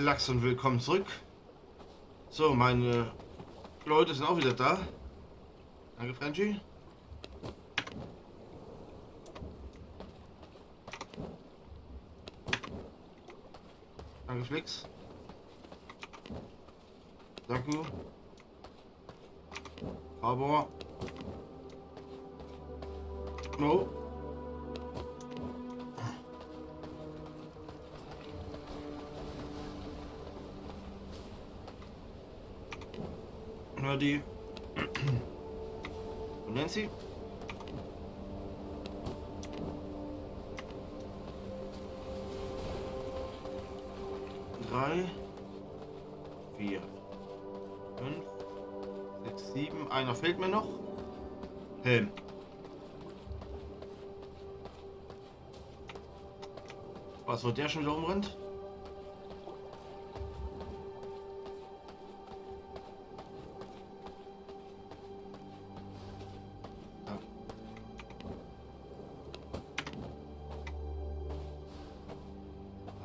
Lachs und willkommen zurück. So, meine Leute sind auch wieder da. Danke, Frenchie. Danke, Flix. Danke. Fabor. No. Die und Nancy. Drei, 4, 5, 6, 7. Einer fehlt mir noch. Helm. Was, wo der schon wieder rumrennt?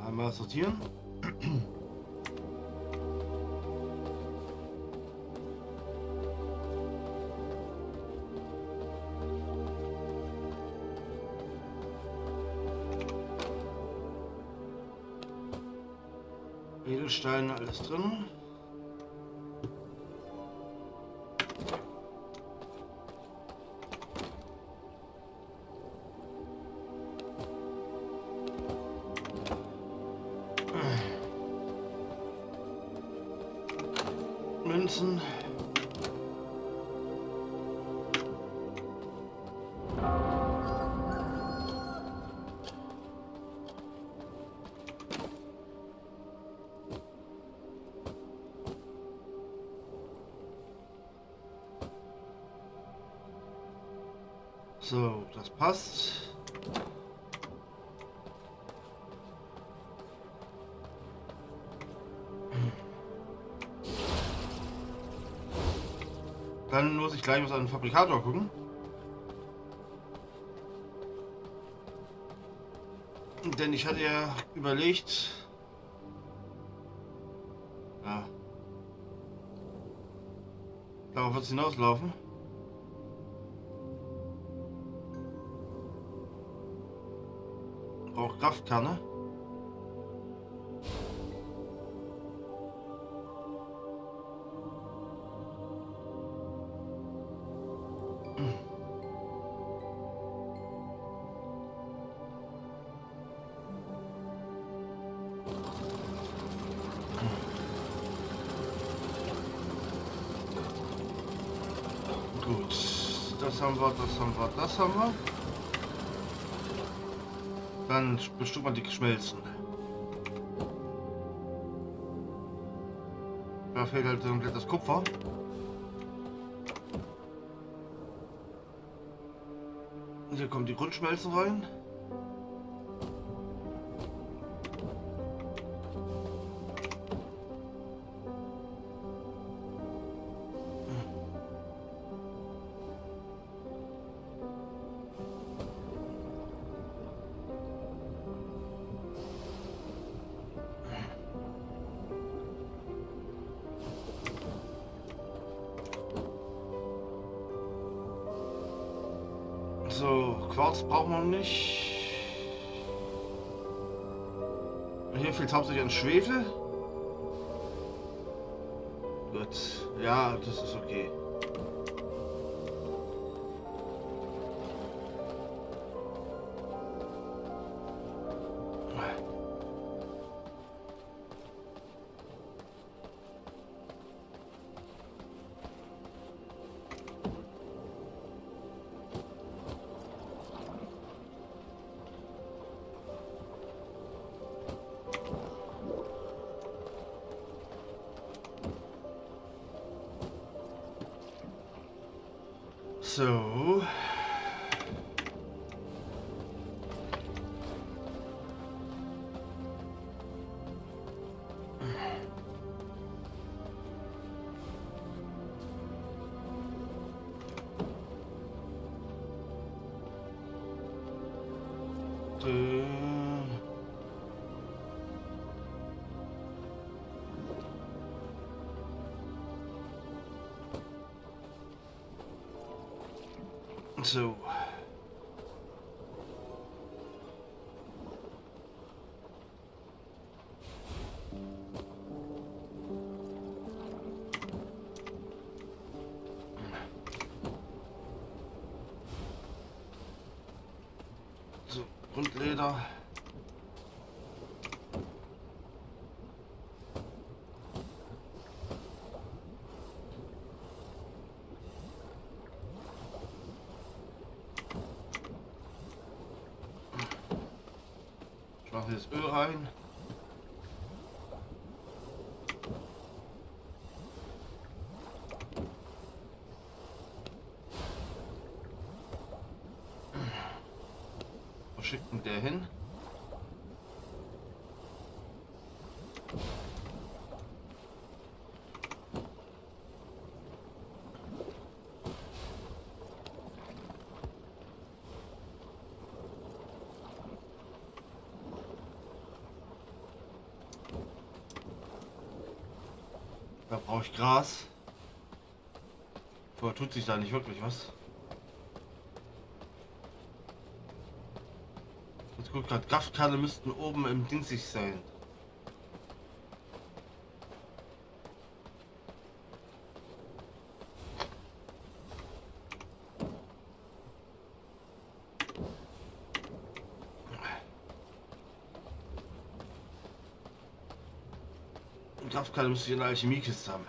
Einmal sortieren. Edelsteine, alles drin. Münzen. So, das passt. Dann muss ich gleich was an den Fabrikator gucken. Denn ich hatte ja überlegt, ja, darauf wird es hinauslaufen. Braucht Kraftkanne. Gut, das haben wir, das haben wir, das haben wir. Dann bestimmt man die Schmelzen. Da fehlt halt komplett das Kupfer. Hier kommen die Grundschmelzen rein. So, Quarz brauchen wir nicht. Hier fehlt hauptsächlich an Schwefel. Gut, ja, das ist okay. So. So. So, Grundleder. Ich mache jetzt Öl rein. Wo schickt denn der hin? Da brauche ich Gras. Vorher tut sich da nicht wirklich was. Jetzt guck gerade, Kraftkerne müssten oben im Dingsig sein. Kraftkerne müsste ich in der Alchemiekiste haben.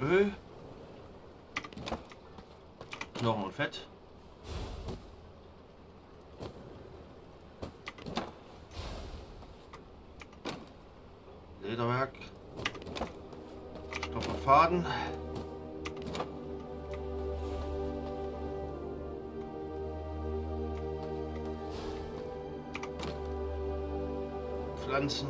Öl, Knochen und Fett. Lederwerk. Stoff und Faden. Pflanzen.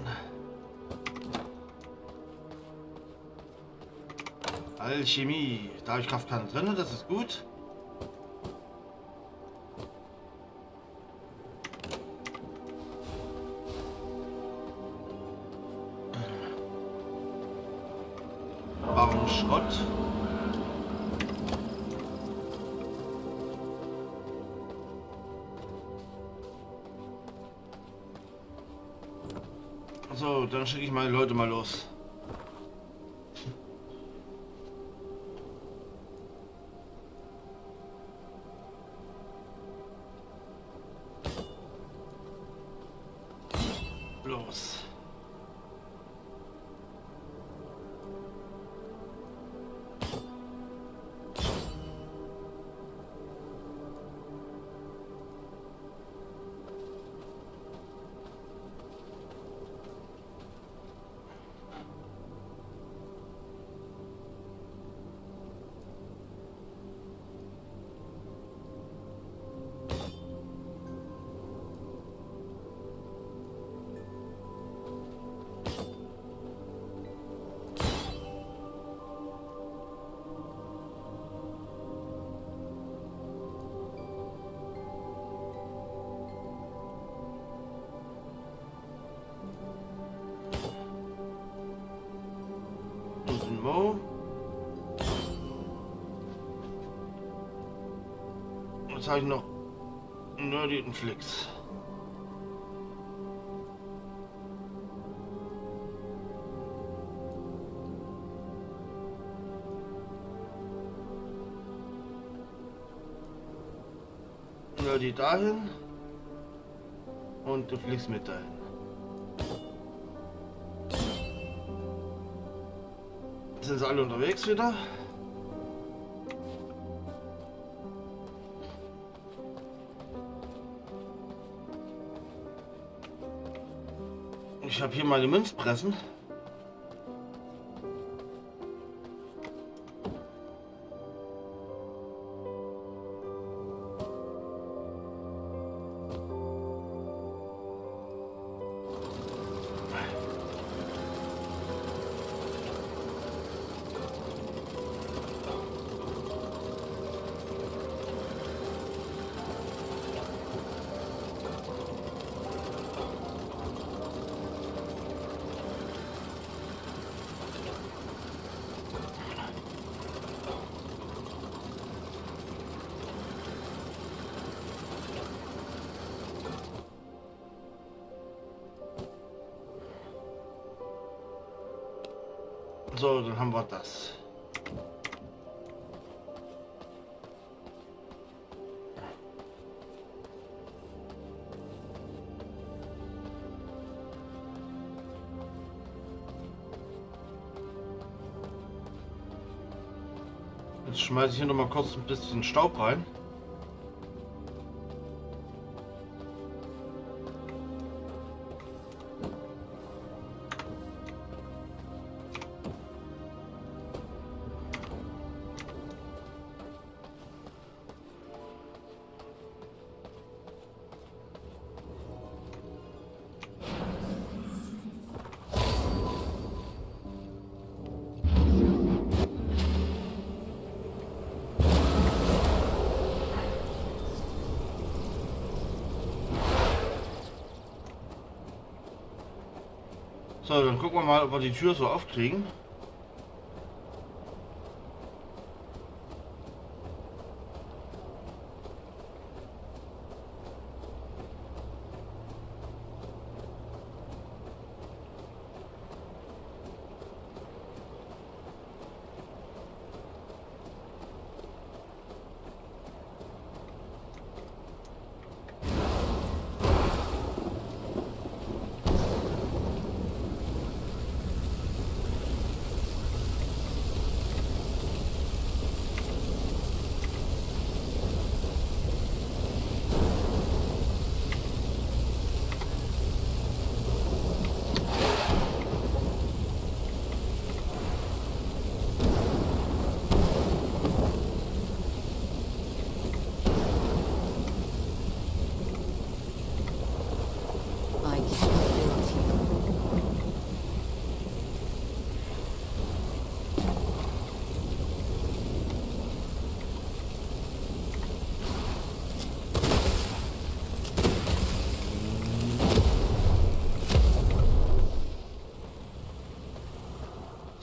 Alchemie. Da habe ich Kraftkerne drin, das ist gut. Warum Schrott? So, dann schicke ich meine Leute mal los. Los. Jetzt habe ich noch Nerdy und Flix. Nerdy dahin und der Flix mit dahin. Jetzt sind sie alle unterwegs wieder. Ich habe hier meine Münzpressen. So, dann haben wir das. Jetzt schmeiße ich hier noch mal kurz ein bisschen Staub rein. So, dann gucken wir mal, ob wir die Tür so aufkriegen.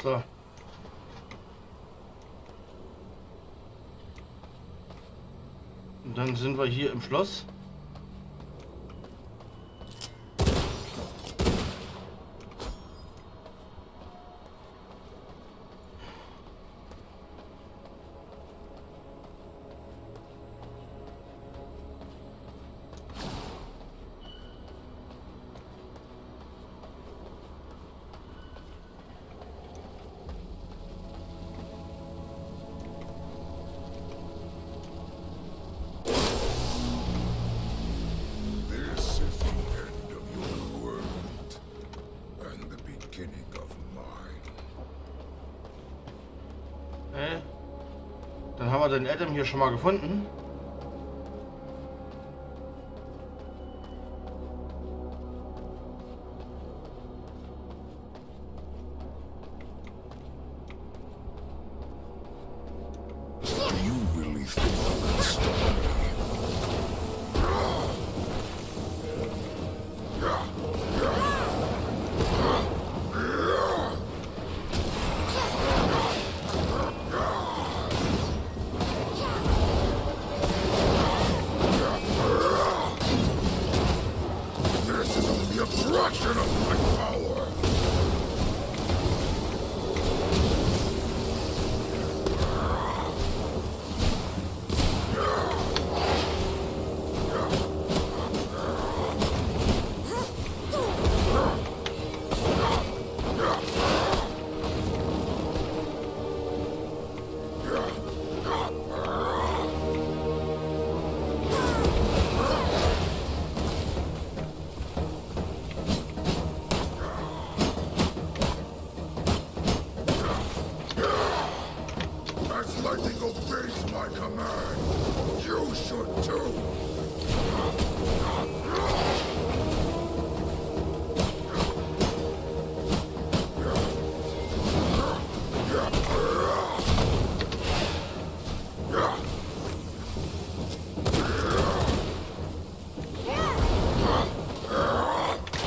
So. Und dann sind wir hier im Schloss. Dann haben wir den Adam hier schon mal gefunden. lightning obeys my command. You should too.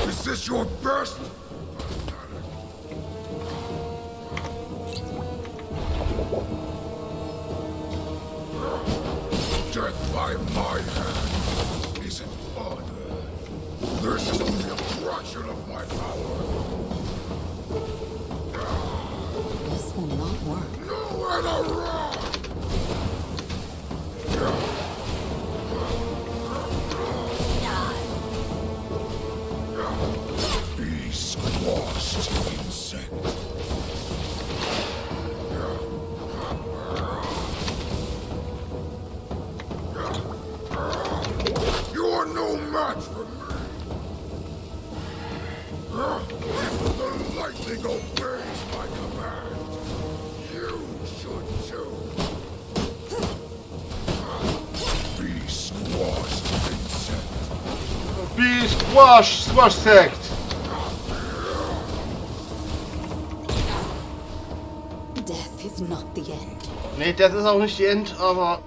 Is this your best? Death by my hand is an honor. This is only a fraction of my power. This will not work. Nowhere to run! Be squashed, insect. You are no match for me. The lightning obeys my command. You should too. Be squashed, insect. Be squash, squash sect. Death is not the end. Nee, das ist auch nicht die End, aber...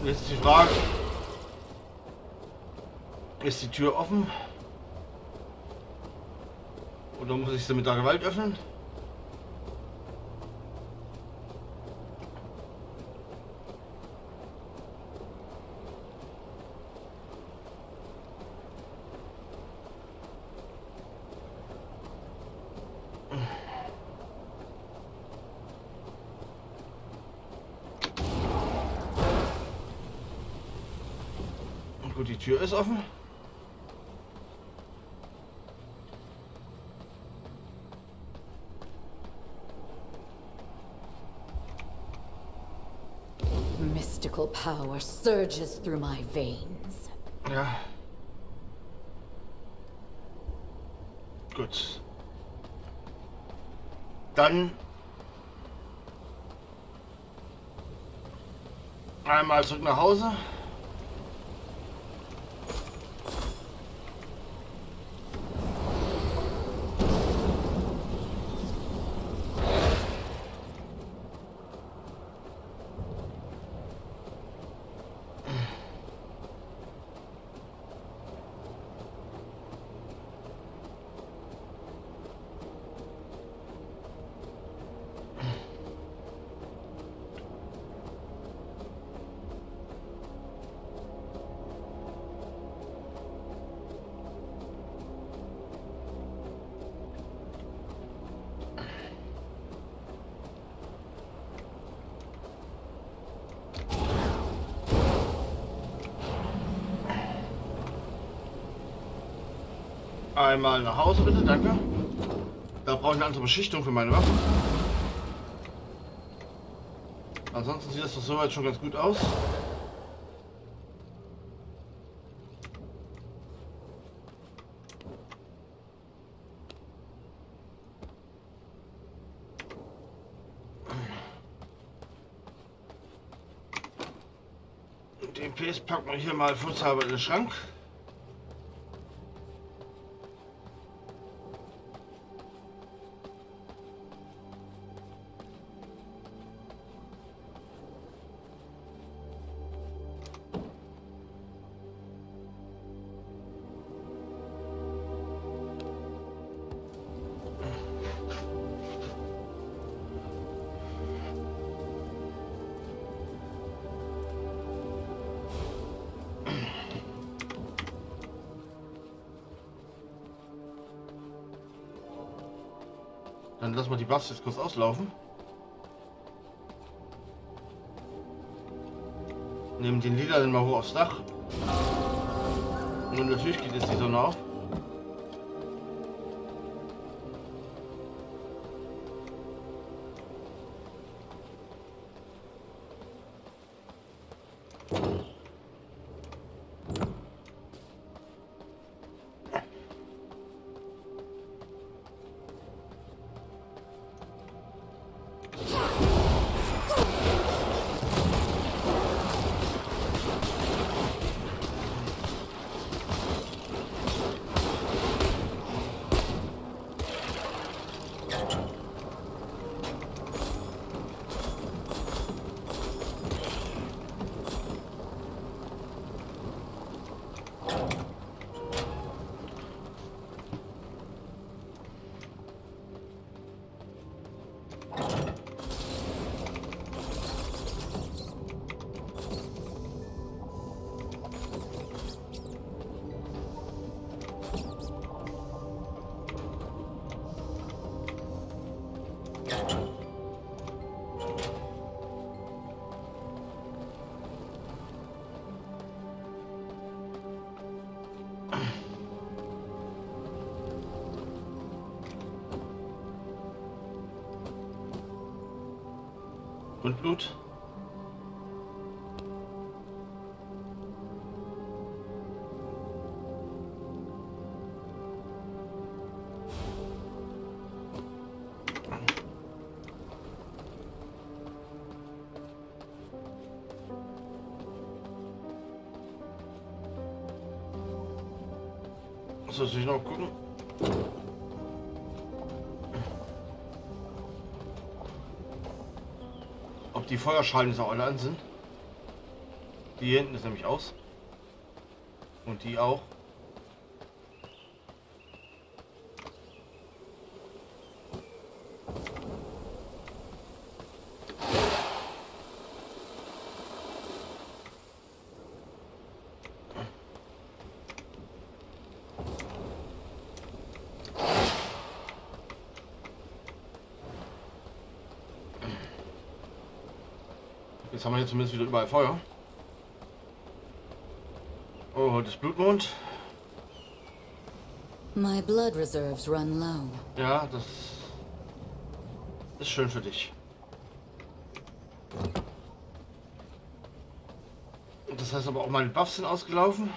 Jetzt die Frage, ist die Tür offen? Oder muss ich sie mit der Gewalt öffnen? Gut, die Tür ist offen. Mystical power surges through my veins. Ja. Gut. Dann einmal zurück nach Hause. Einmal nach Hause bitte, danke. Da brauche ich eine andere Beschichtung für meine Waffen. Ansonsten sieht das doch soweit schon ganz gut aus. Den PS packen wir hier mal fußhalber in den Schrank. Dann lassen wir die Buffs jetzt kurz auslaufen. Nehmen den Lila dann mal hoch aufs Dach. Und natürlich geht jetzt die Sonne auf. Und Blut. Muss ich noch gucken. Ob die Feuerschalen auch alle an sind. Die hier hinten ist nämlich aus. Und die auch. Jetzt haben wir hier zumindest wieder überall Feuer. Oh, heute ist Blutmond. My blood reserves run low. Ja, das ist schön für dich. Das heißt aber auch, meine Buffs sind ausgelaufen.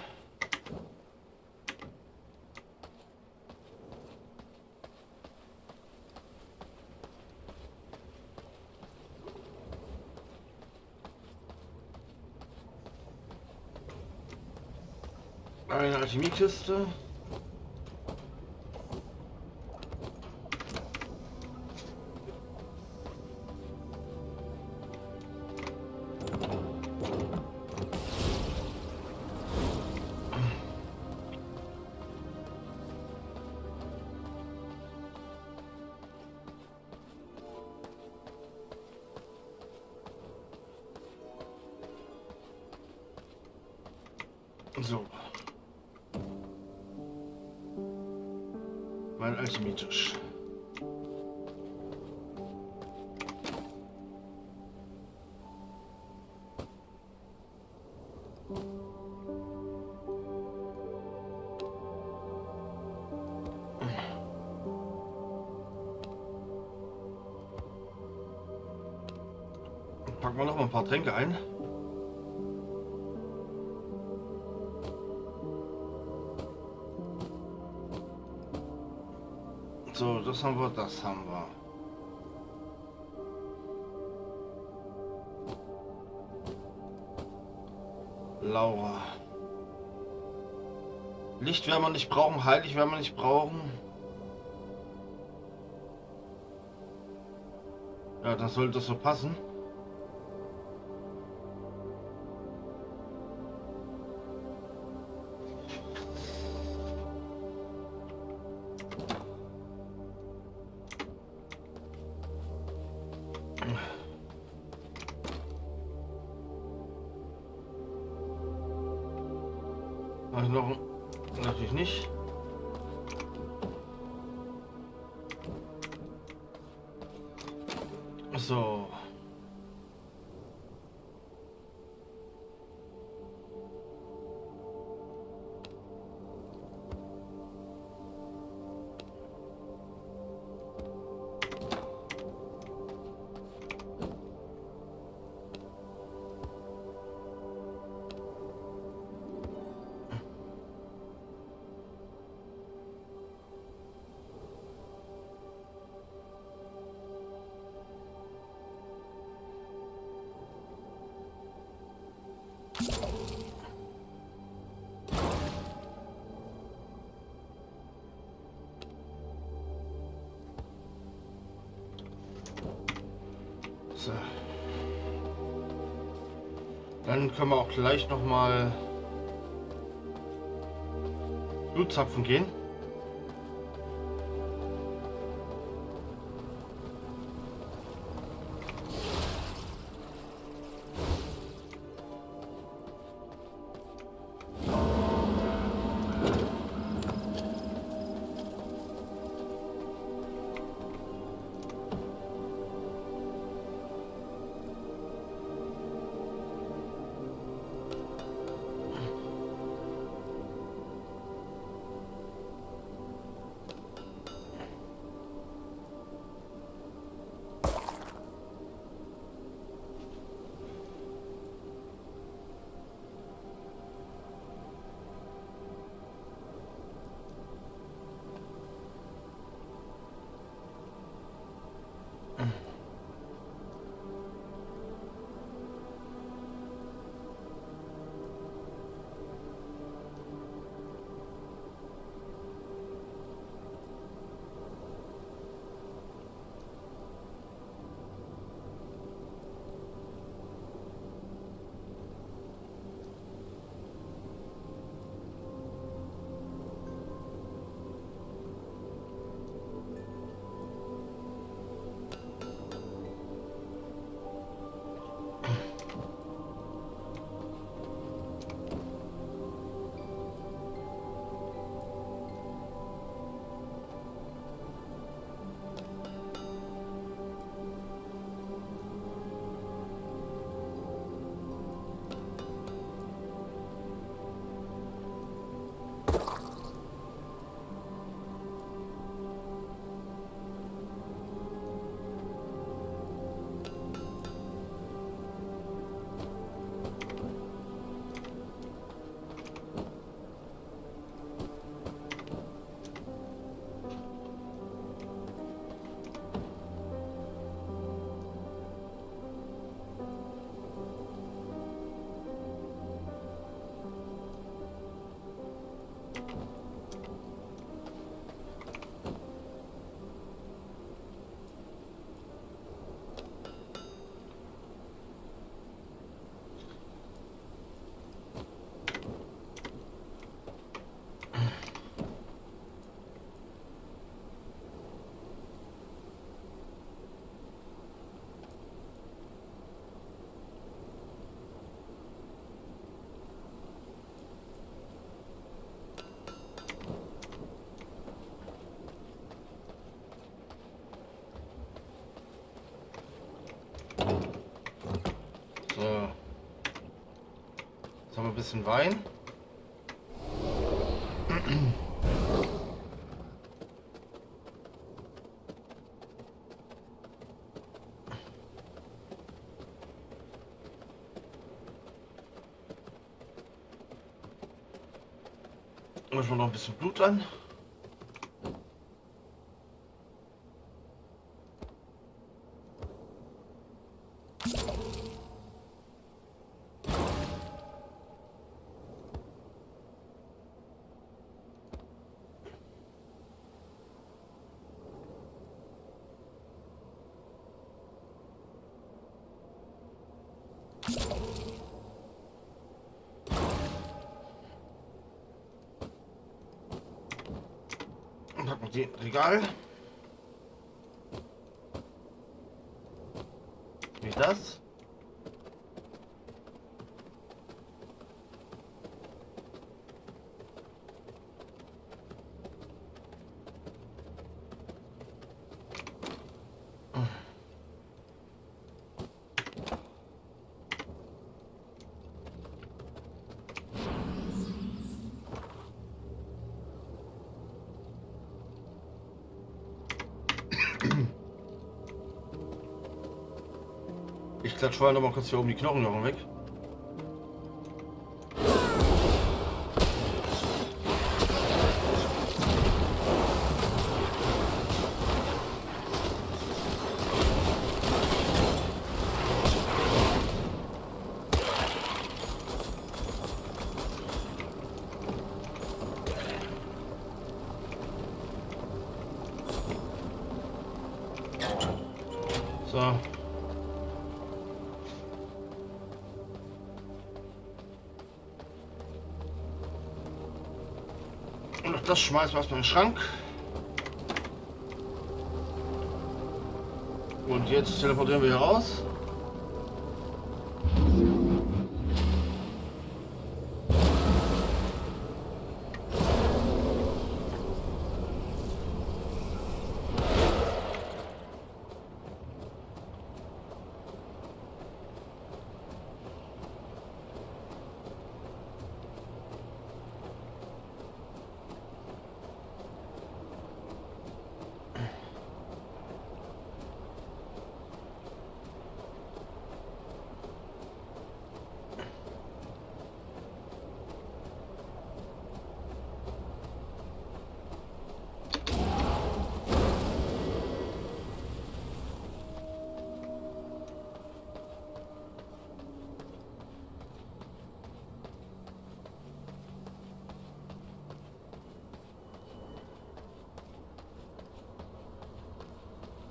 Eine Alchemiekiste. So. Mein Alchemietisch. Packen wir noch mal ein paar Tränke ein. So, das haben wir, das haben wir. Laura. Licht werden wir nicht brauchen, heilig werden wir nicht brauchen. Ja, dann sollte das so passen. Noch natürlich nicht. So. Dann können wir auch gleich noch mal Blutzapfen gehen. So. Jetzt haben wir ein bisschen Wein. Mischen wir noch ein bisschen Blut an. Packen wir die Regal. Wie das? Ich klatsche vorher noch mal kurz hier oben die Knochen weg. So. Das schmeißen wir erstmal in den Schrank. Und jetzt teleportieren wir hier raus.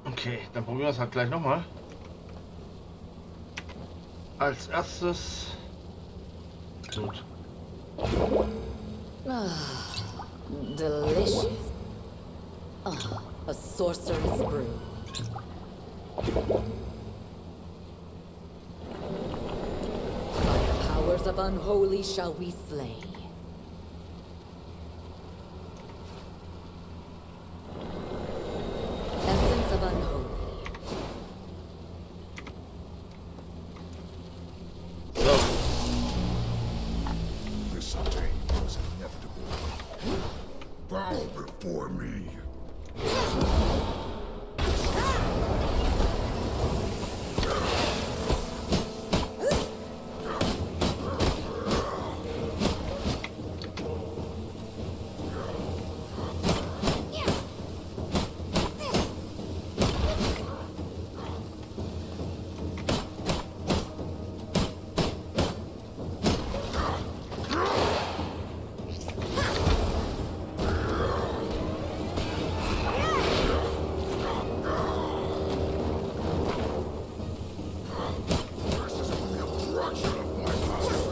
Okay, dann probieren wir es halt gleich nochmal. Als erstes. Gut. Delicious. Ah, a sorcerer's brew. By the powers of unholy shall we slay. Essence of unholy. So, This day was inevitable. Bow before me. This is only a fraction of my power.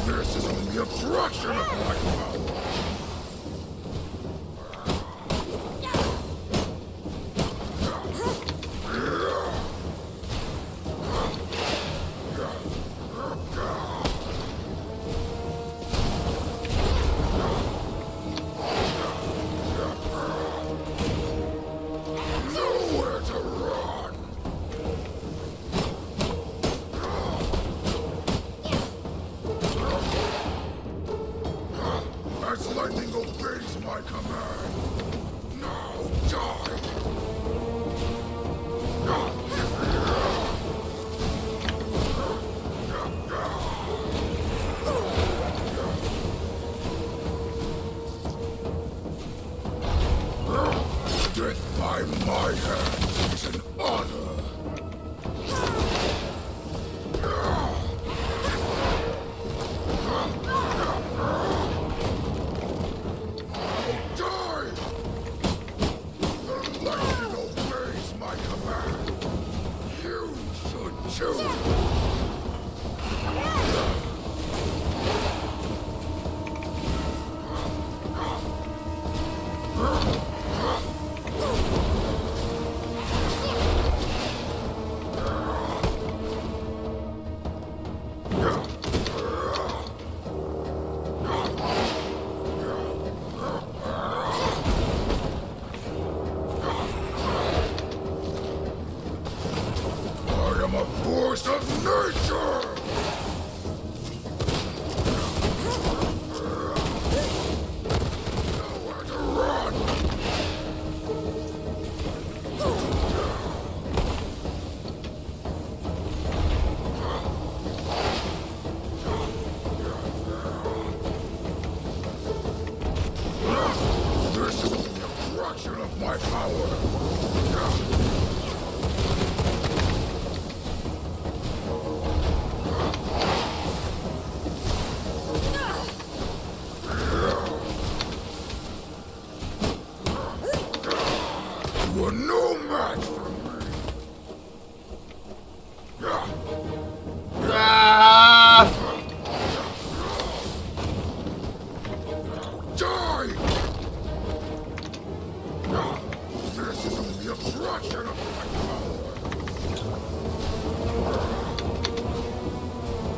This is only a fraction of my power. Nowhere to run.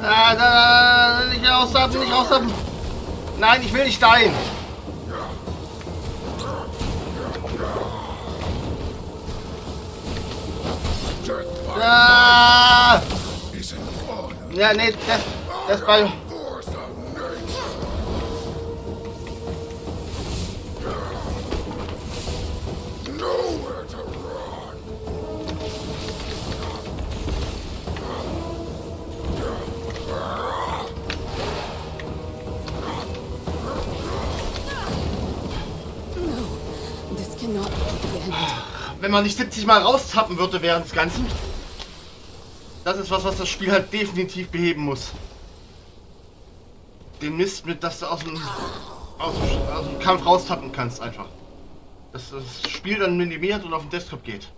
Nicht raustappen, nicht raustappen. Nein, ich will nicht dahin. Ah! Is an honor. Ja, nee, das bei... Force of nature. Nowhere to run. No, this cannot be the end. Wenn man nicht 70 Mal raustappen würde während des Ganzen. Das ist was das Spiel halt definitiv beheben muss. Den Mist mit, dass du aus dem Kampf raustappen kannst einfach. Dass das Spiel dann minimiert und auf den Desktop geht.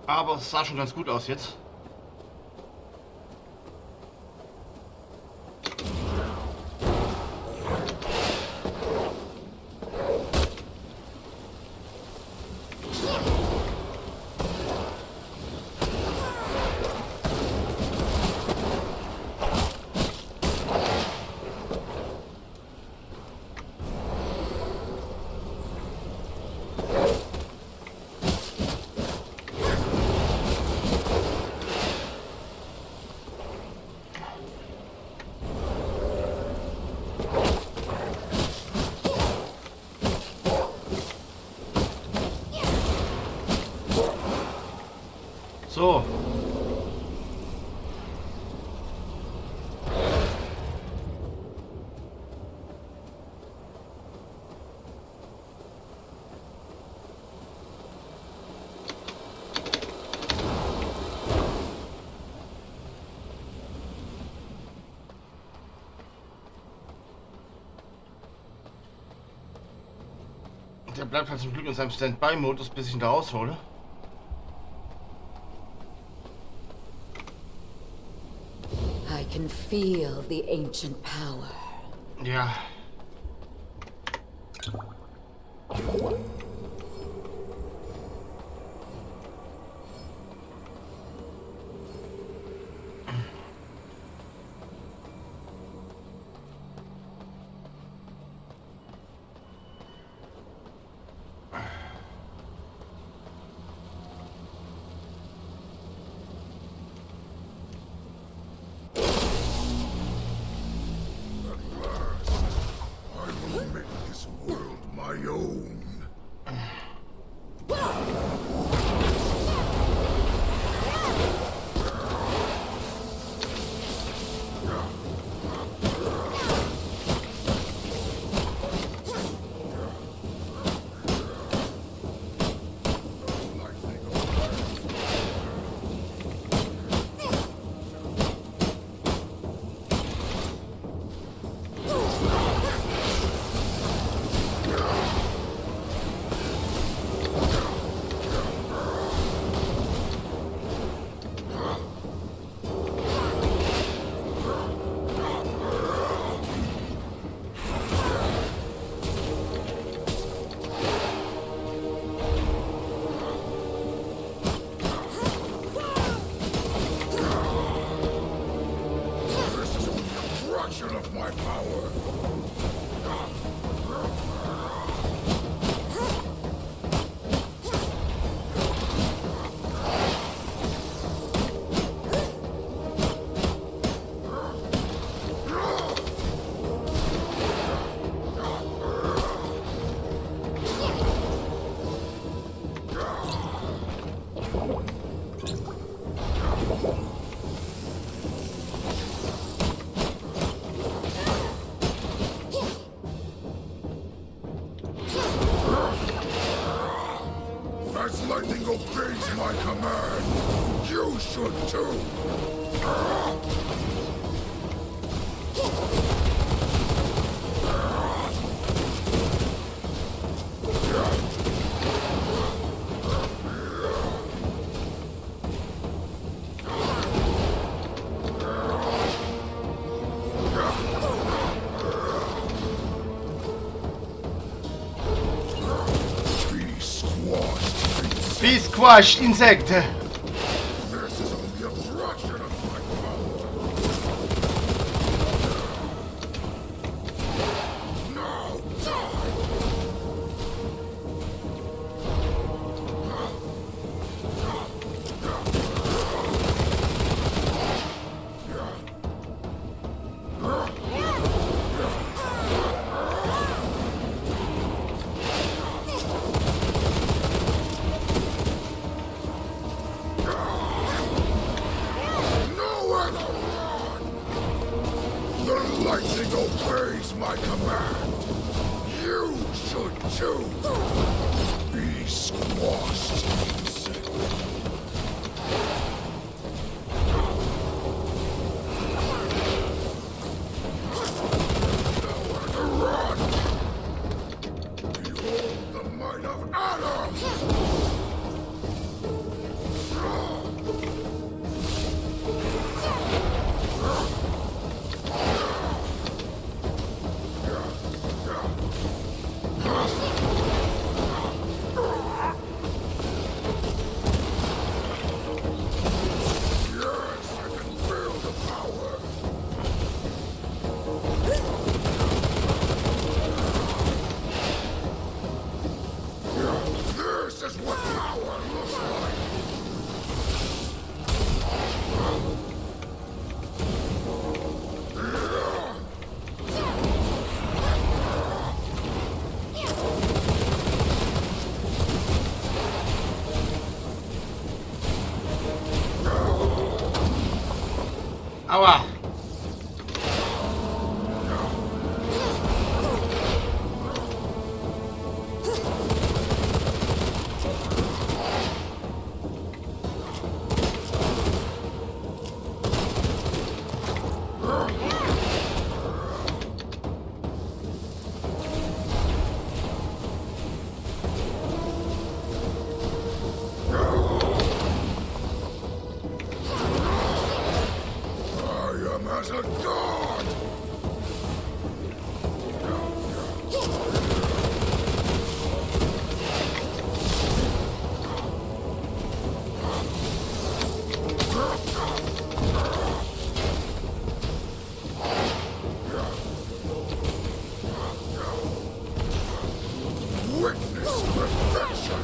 Aber es sah schon ganz gut aus jetzt. So. Der bleibt halt zum Glück in seinem Standby-Modus, bis ich ihn da raushole. I can feel the ancient power. Ja. I will make this world my own. This is only a fraction of my power. my command. You should too. Be squashed, Insekt! This is only a fraction of my power. Now the lightning obeys my command. You should too. Be squashed. Nowhere to run. Behold the might of Adam. This is what power looks like! Aua! I am as a god! Witness perfection!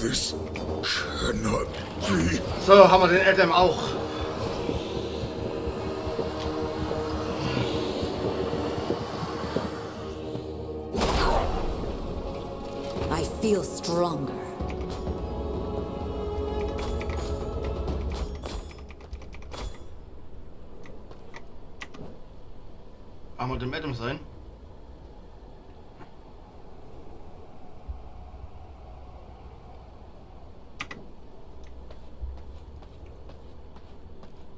This cannot be. So, haben wir den Adam auch. I feel stronger. Haben wir den Adam sein?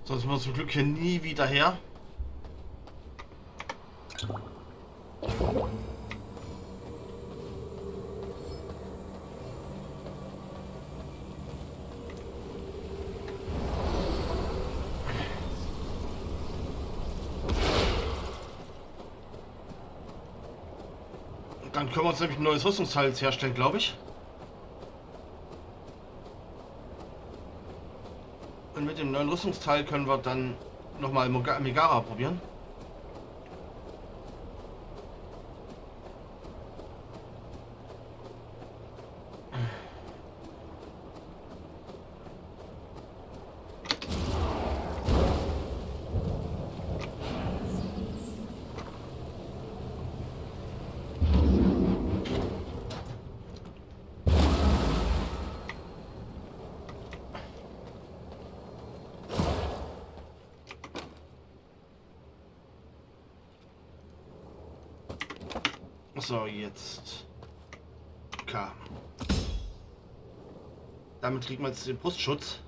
Sonst müssen wir zum Glück hier nie wieder her. Dann können wir uns nämlich ein neues Rüstungsteil jetzt herstellen, glaube ich. Und mit dem neuen Rüstungsteil können wir dann nochmal Megara probieren. So, jetzt. K. Damit kriegen wir jetzt den Brustschutz.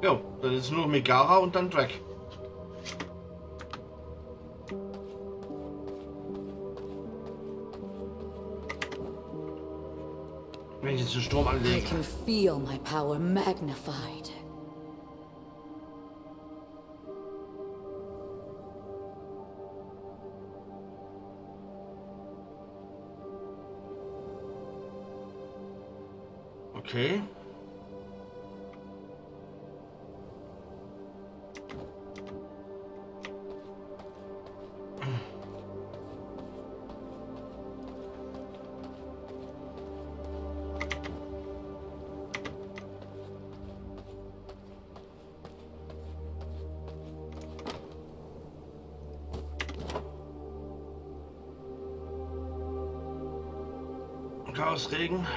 Jo, dann ist nur Megara und dann Drag. Wenn ich jetzt den Sturm I anlege. can feel my power magnified. Okay. Chaosregen.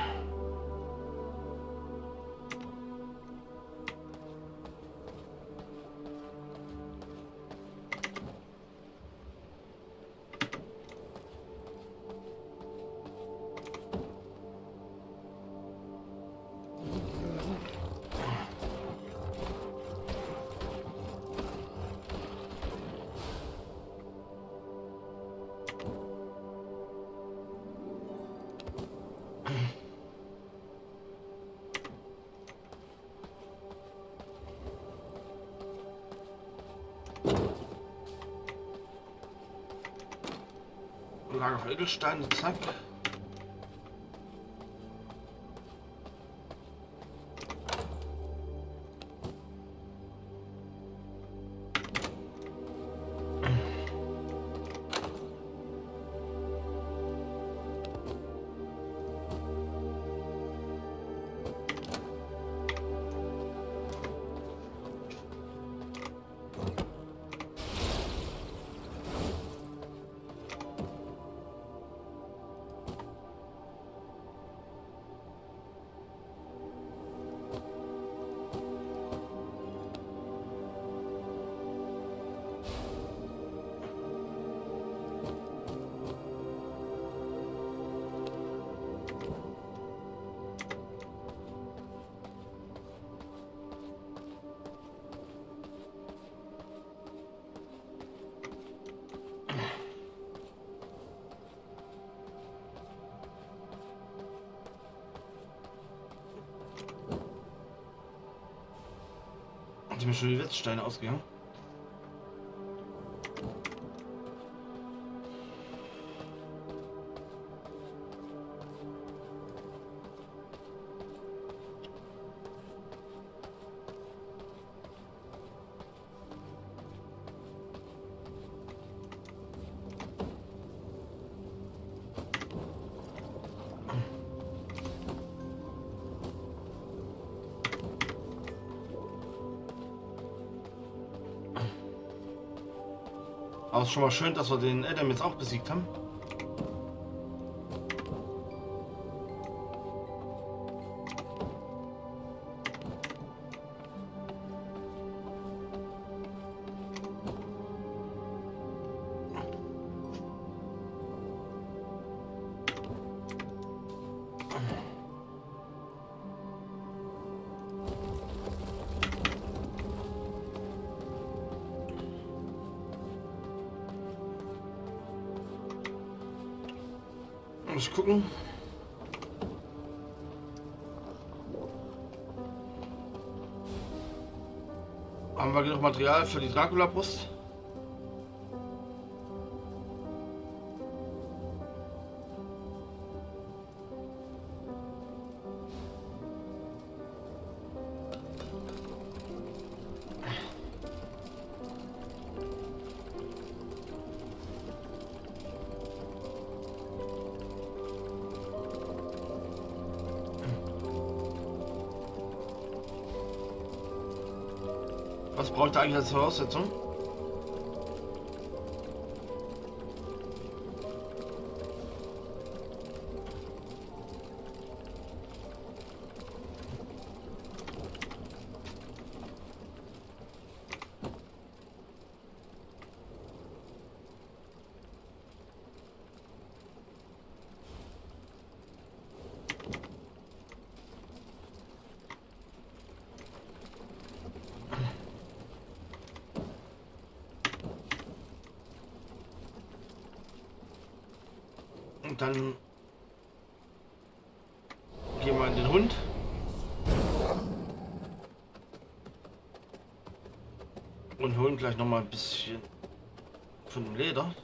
Lager auf Edelsteine, zack. Sind mir schon die Wetzsteine ausgegangen? Aber es ist schon mal schön, dass wir den Adam jetzt auch besiegt haben. Muss gucken. Haben wir genug Material für die Dracula-Brust? Was braucht er eigentlich als Voraussetzung? Und dann gehen wir in den Hund. Und holen gleich noch mal ein bisschen von dem Leder.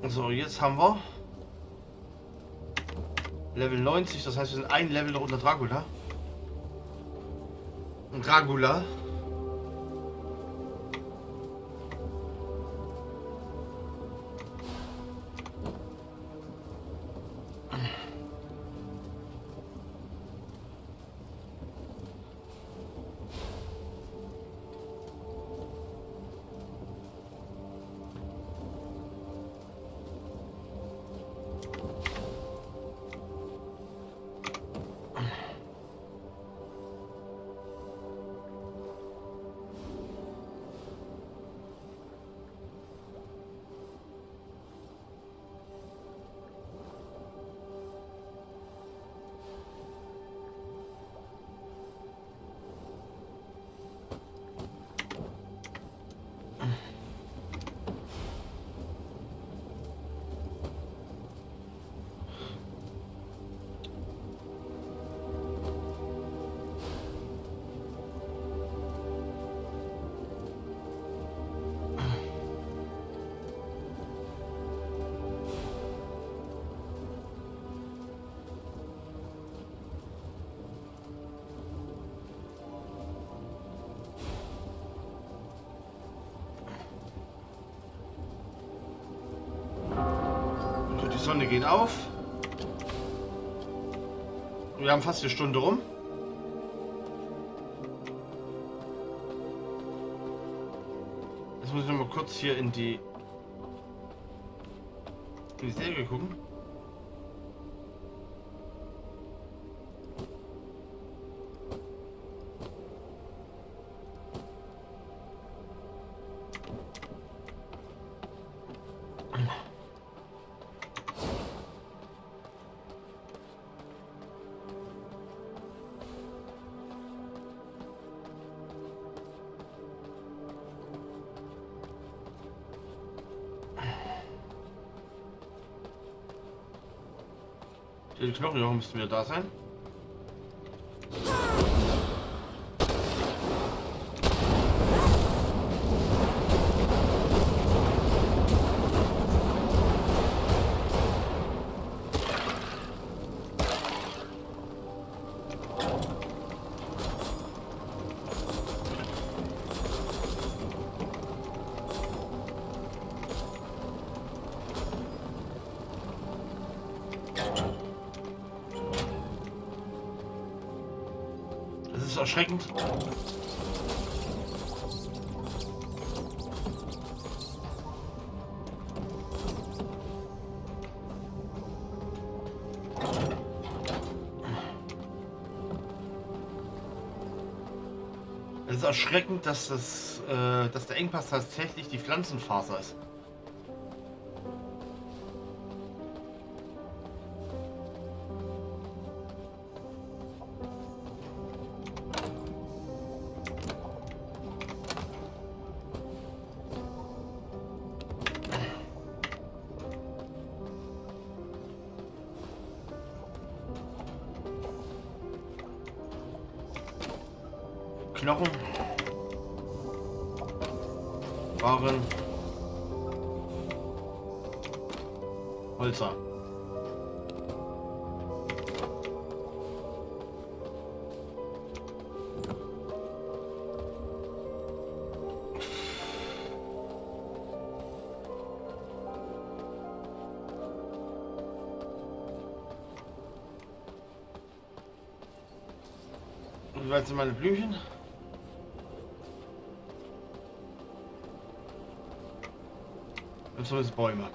So, jetzt haben wir Level 90, das heißt, wir sind ein Level noch unter Dracula. Und Dracula. Die Sonne geht auf. Wir haben fast eine Stunde rum. Jetzt muss ich noch mal kurz hier in die Serie gucken. Die Knochenjochen müssten wieder da sein. Das ist erschreckend. Es ist erschreckend, dass dass der Engpass tatsächlich die Pflanzenfaser ist. Knochen waren Holzer. Wie weit sind meine Blümchen? Zumindest Bäume.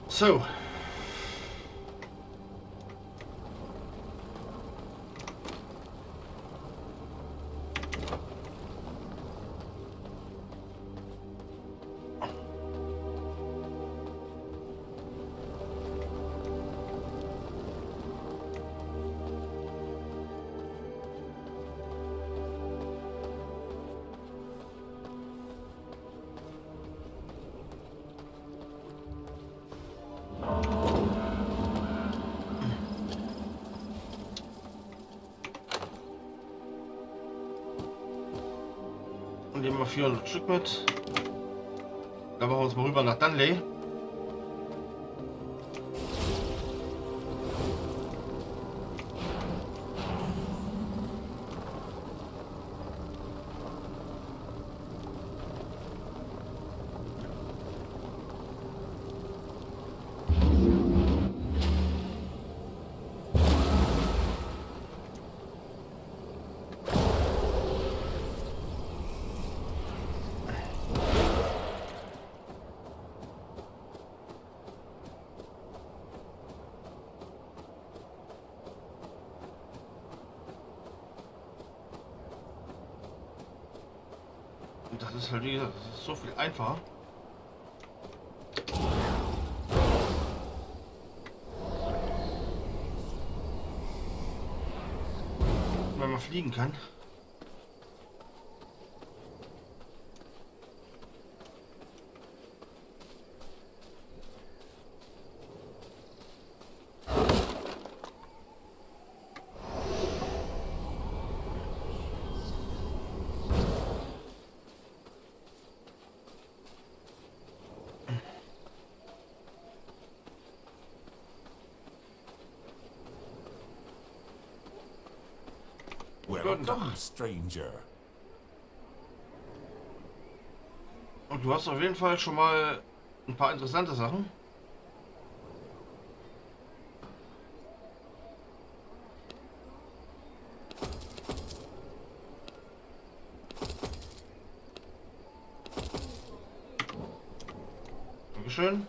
So. Und nehmen wir 400 Stück mit. Dann machen wir uns mal rüber nach Dunley. Und das ist halt, wie gesagt, das ist so viel einfacher. Wenn man fliegen kann. Welcome, stranger. Und du hast auf jeden Fall schon mal ein paar interessante Sachen. Dankeschön.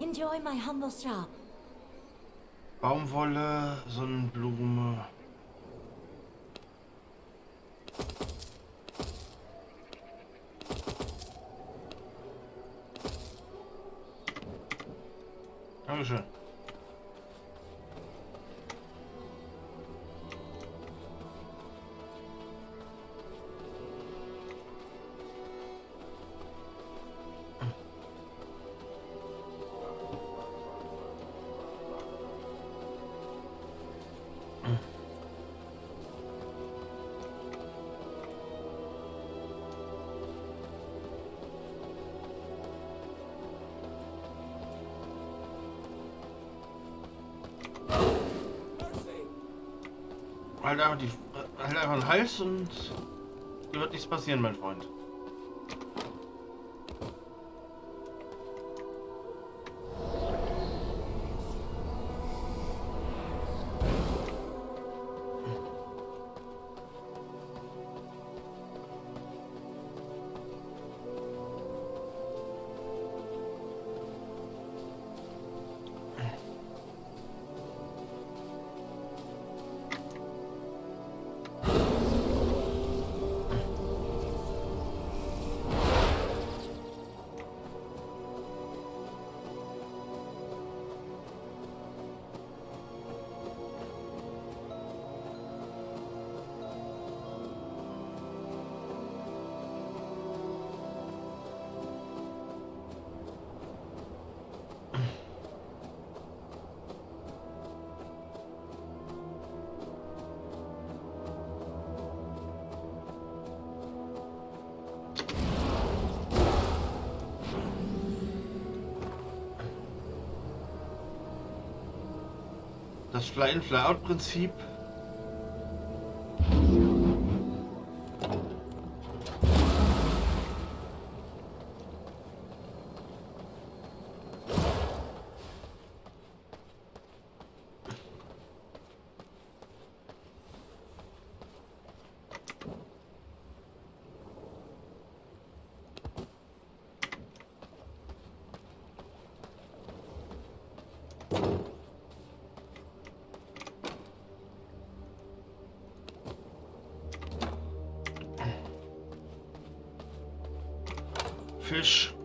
Enjoy my humble shop. Baumwolle, Sonnenblume. Dankeschön. Halt einfach den Hals und dir wird nichts passieren, mein Freund. Das Fly-in, Fly-out-Prinzip. Fisch.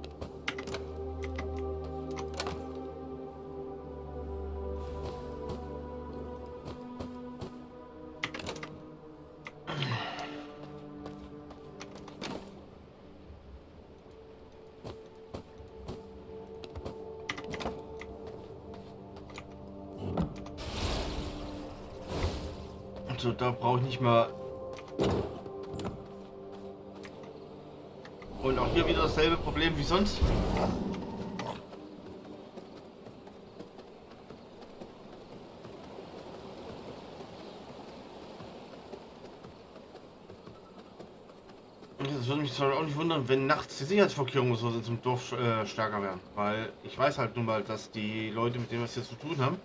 Also da brauche ich nicht mal. Und auch hier wieder dasselbe Problem wie sonst. Es würde mich zwar auch nicht wundern, wenn nachts die Sicherheitsvorkehrungen so zum Dorf stärker werden. Weil ich weiß halt nun mal, dass die Leute, mit denen wir es hier zu tun haben,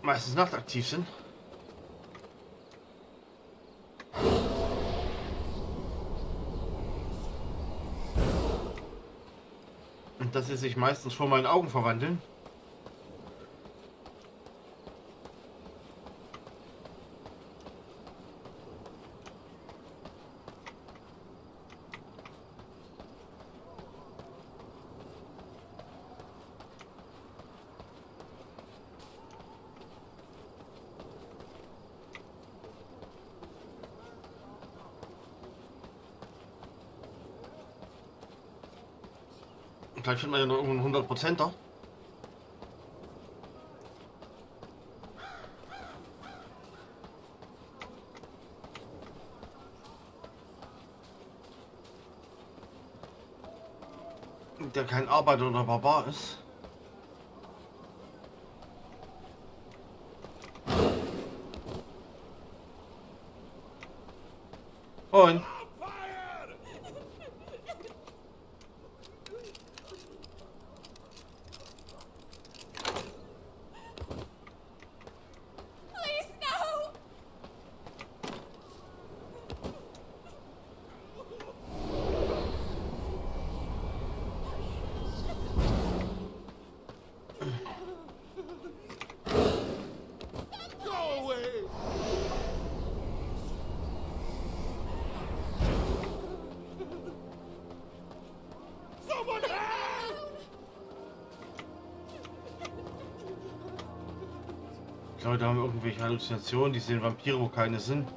meistens nachtaktiv sind. dass sie sich meistens vor meinen Augen verwandeln. Vielleicht findet man ja noch irgendeinen 100%er. Der kein Arbeiter oder Barbar ist. Und Please, no! Go away! Someone help! die Leute haben irgendwelche Halluzinationen, die sehen Vampire, wo keine sind.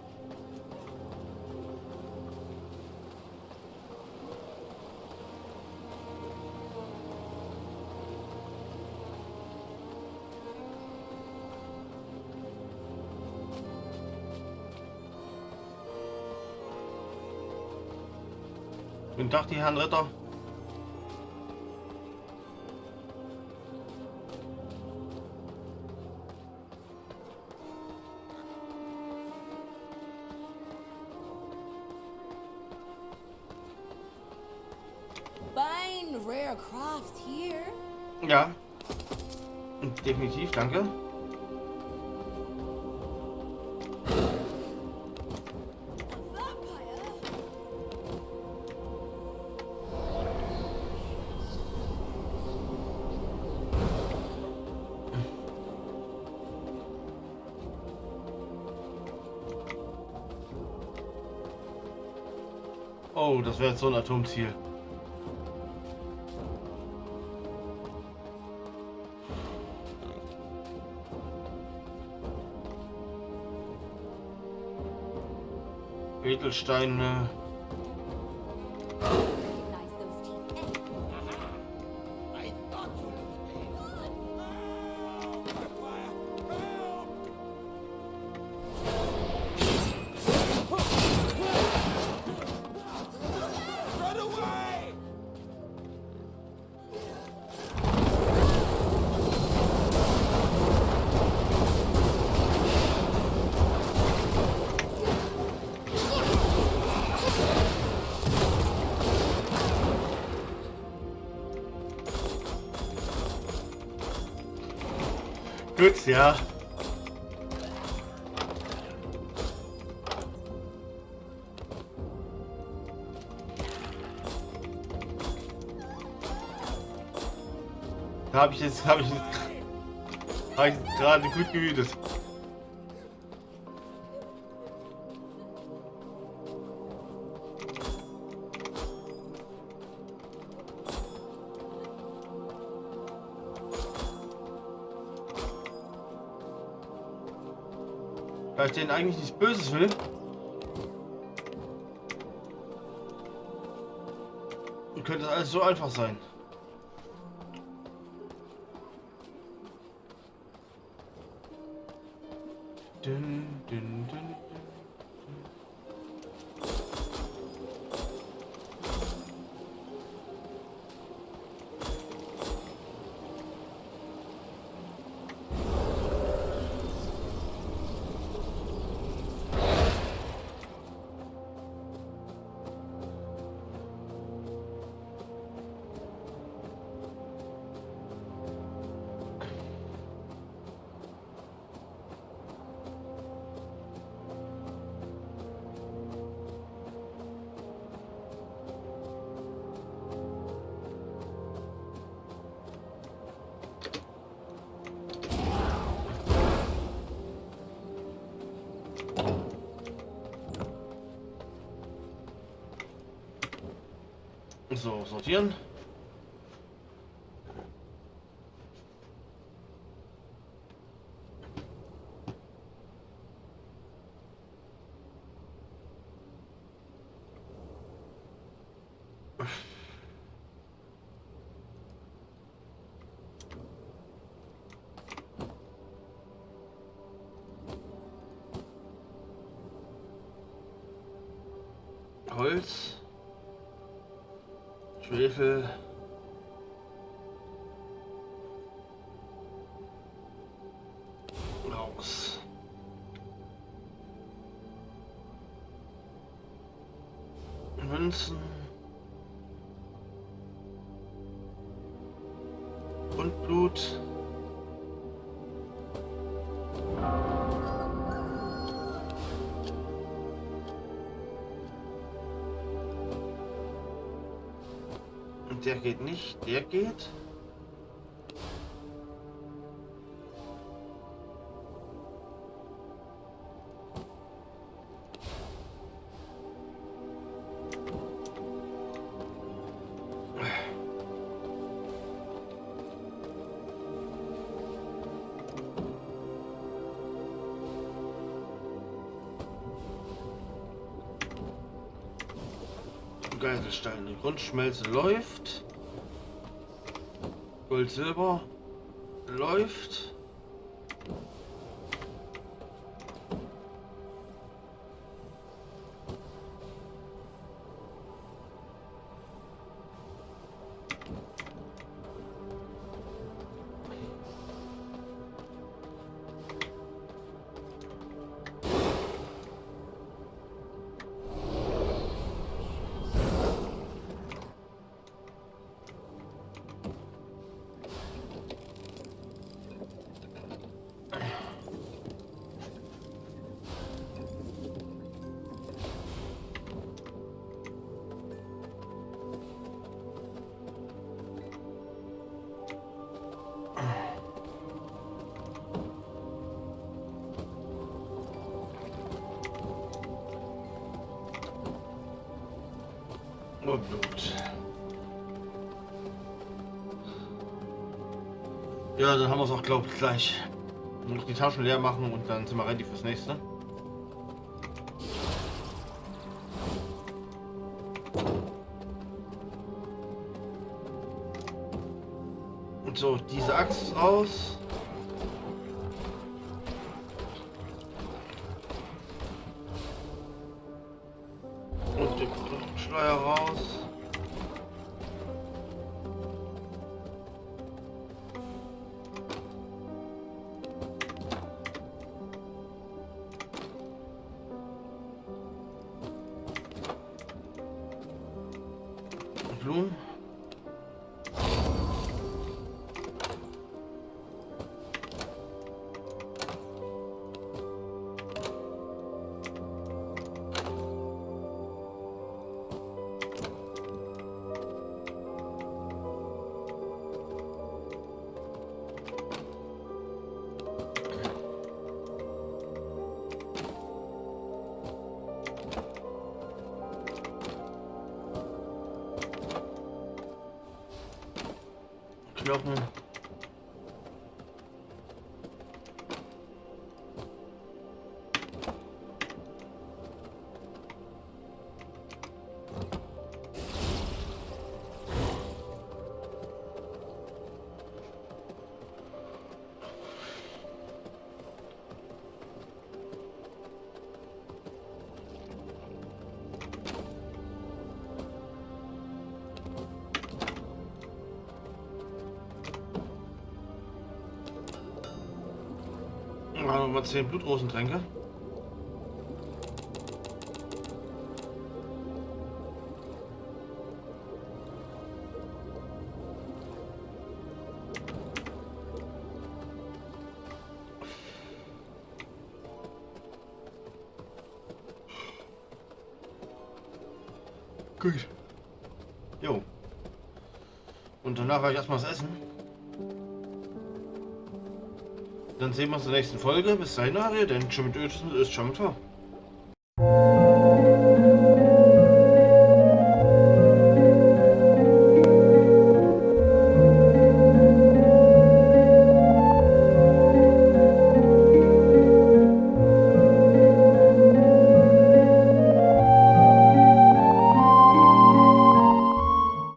Guten Tag, die Herren Ritter. Fine rare crafts here. Ja, definitiv, danke. A vampire? Oh, das wäre jetzt so ein Atomziel. Edelsteine. Recognize those teeth anywhere. I thought you looked dead. Fire! Help! Run away! Gut, ja. Da habe ich jetzt gerade gut gewütet. Weil ich denen eigentlich nichts Böses will. Und könnte das alles so einfach sein. Dün, dün, dün. So, sortieren. Holz, Schwefel, raus. Münzen und Blut. Der geht nicht, der geht. Geiselstein, die Grundschmelze läuft. Gold, Silber läuft. Nur Blut. Ja, dann haben wir es auch, glaube ich, gleich. Nur noch die Taschen leer machen und dann sind wir ready fürs nächste. Und so, diese Axt raus. Und den Schleier raus. Blumen. Knochen. Machen wir mal 10 Blutrosentränke. Gut. Jo. Und danach habe ich erstmal das Essen. Dann sehen wir uns in der nächsten Folge. Bis dahin, Ari, denn schon mit Öl ist schon mit vor.